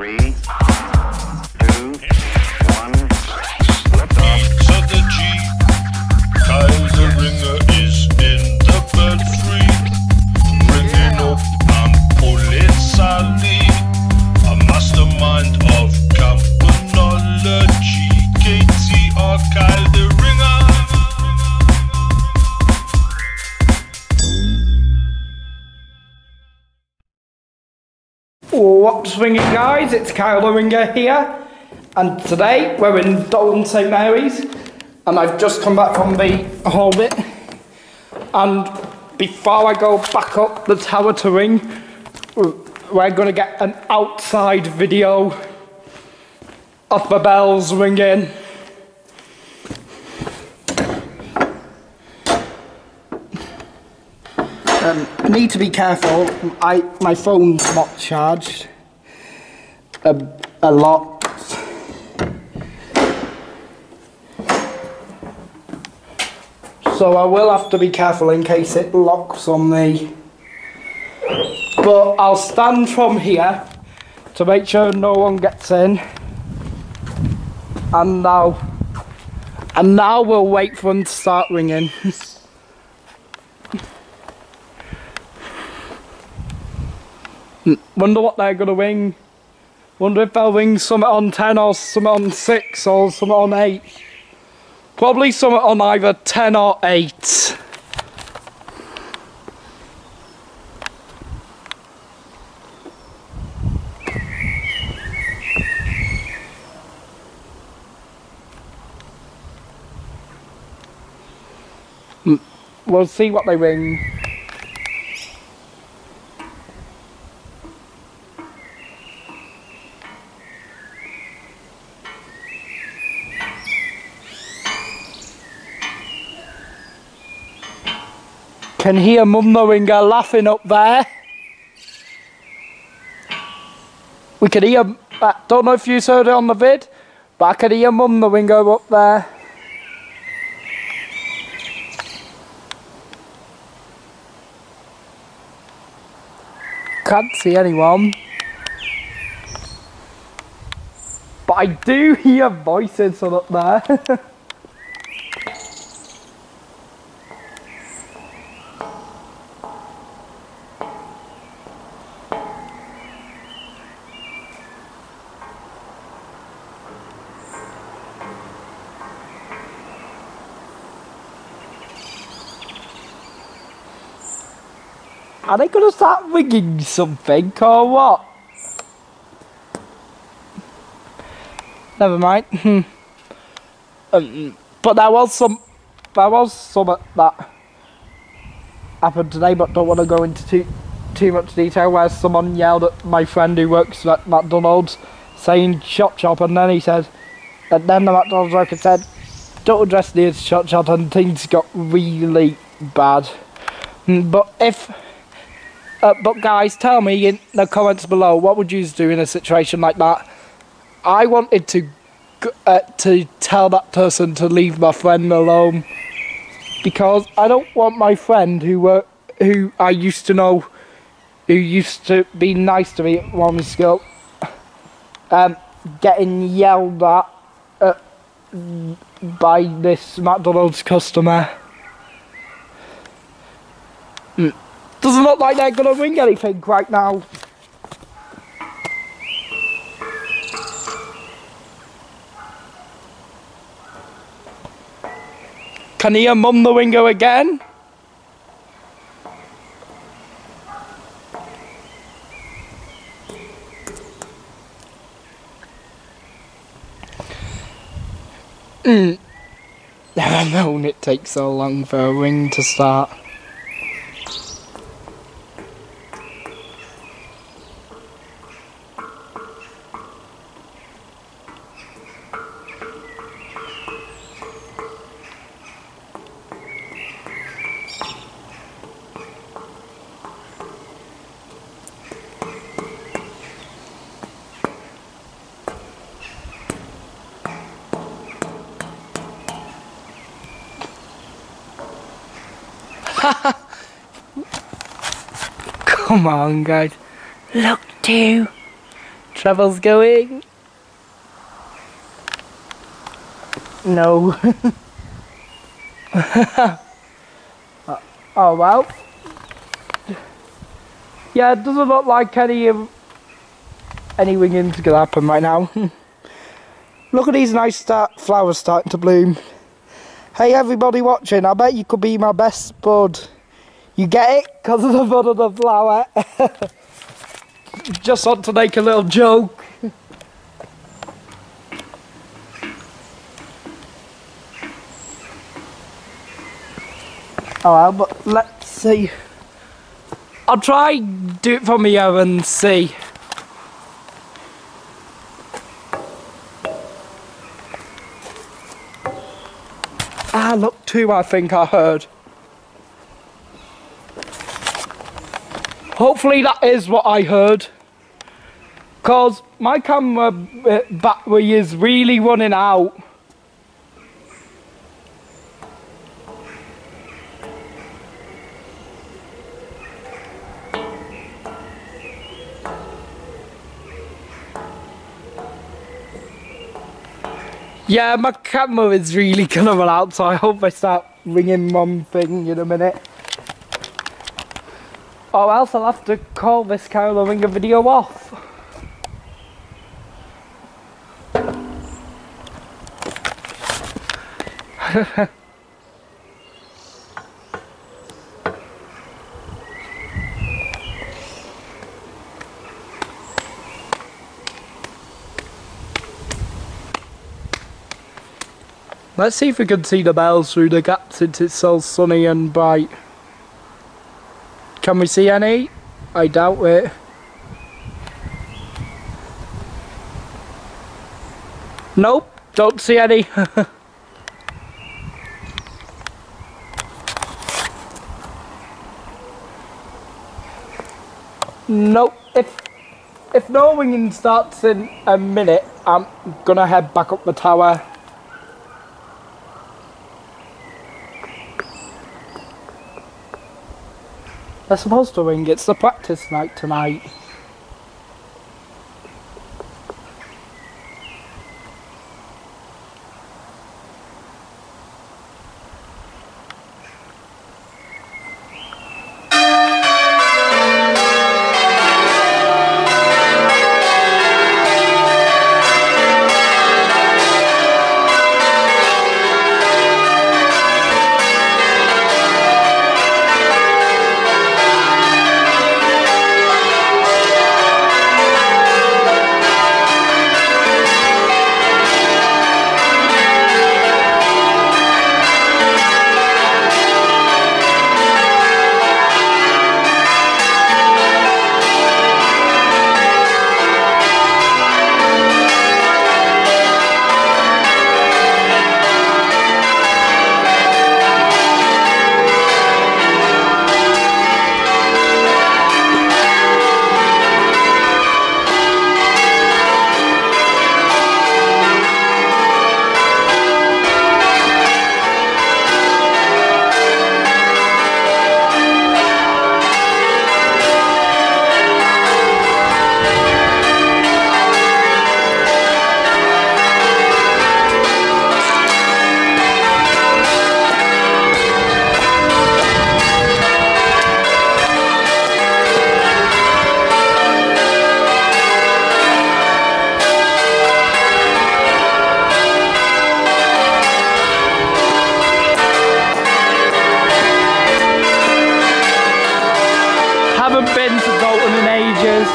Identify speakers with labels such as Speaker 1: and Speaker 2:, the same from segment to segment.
Speaker 1: 3, 2, 1, lift off.
Speaker 2: At the G, Kyle the Ringer is in the belfry, ringing up and Polizali, a mastermind of campanology, KTR Kyle the Ringer.
Speaker 3: What's ringing, guys? It's Kyle the Ringer here, and today we're in Dalton St Mary's, and I've just come back from the Hobbit. And before I go back up the tower to ring, we're going to get an outside video of the bells ringing. I need to be careful. My phone's not charged a lot. So I will have to be careful in case it locks on me. But I'll stand from here to make sure no one gets in. And now we'll wait for them to start ringing. Wonder what they're gonna ring. Wonder if they'll ring something on 10 or something on 6 or something on 8. Probably something on either 10 or 8. We'll see what they ring. Can hear Mum the Ringer laughing up there. We can hear, I don't know if you heard it on the vid, but I can hear Mum the Ringer up there. Can't see anyone. But I do hear voices from up there. Are they going to start ringing something or what? Never mind. But there was some that happened today, but don't want to go into too much detail, where someone yelled at my friend who works at McDonald's saying "shot shop," and then he said, and then the McDonald's worker said, "Don't address the shot shop," and things got really bad. But guys, tell me in the comments below, what would you do in a situation like that? I wanted to tell that person to leave my friend alone, because I don't want my friend who I used to know, who used to be nice to me at one school, getting yelled at by this McDonald's customer. Doesn't look like they're gonna ring anything right now. Can you hear Mum the Ringer again? Never known it takes so long for a ring to start. Come on, guys. Look, two. Trevor's going. No. Oh well. Yeah, it doesn't look like any winging's gonna happen right now. Look at these nice flowers starting to bloom. Hey everybody watching, I bet you could be my best bud. You get it? Because of the bud of the flower. Just want to make a little joke. Oh well, but let's see. I'll try do it from here and see. Ah, look, two I think I heard. Hopefully that is what I heard. Because my camera battery is really running out. Yeah, my camera is really gonna run out, so I hope I start ringing one thing in a minute. Or else I'll have to call this Carol Ringer video off. Let's see if we can see the bells through the gap since it's so sunny and bright. Can we see any? I doubt it. Nope, don't see any. Nope, if no ringing starts in a minute, I'm gonna head back up the tower. They're supposed to ring, it's the practice night tonight. Haven't been to Dalton in ages.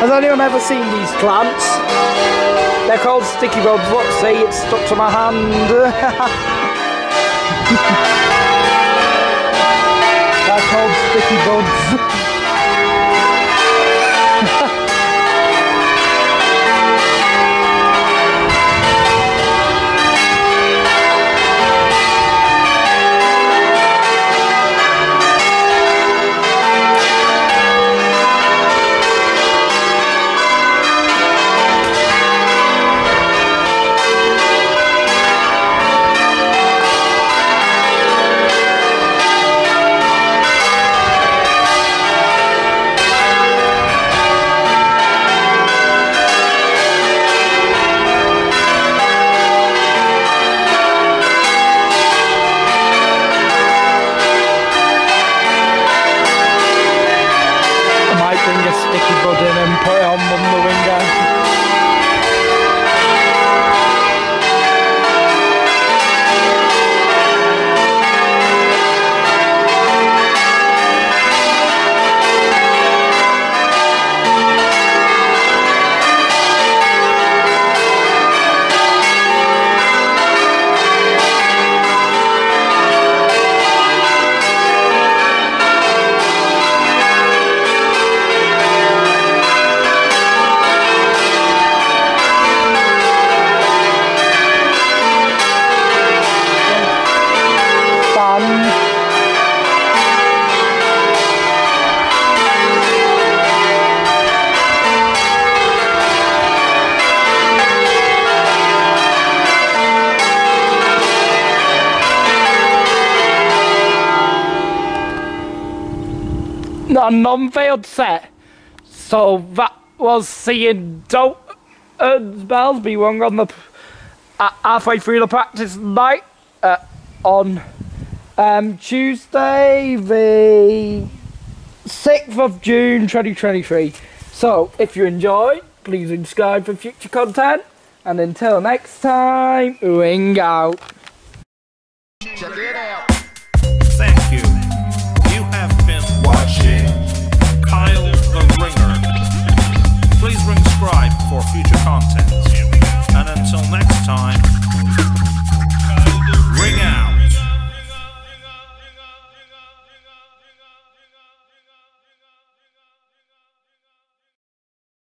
Speaker 3: Has anyone ever seen these plants? They're called sticky buds. Look, see, it's stuck to my hand. They're called sticky buds. a non-failed set. So that was seeing Dalton's bells be rung on the halfway through the practice night on Tuesday the 6th of June 2023. So if you enjoy, please subscribe for future content, and until next time, ring out.
Speaker 4: Check it out.
Speaker 5: Thank you. You have been watching Kyle the Ringer. Please ring subscribe for future content. And until next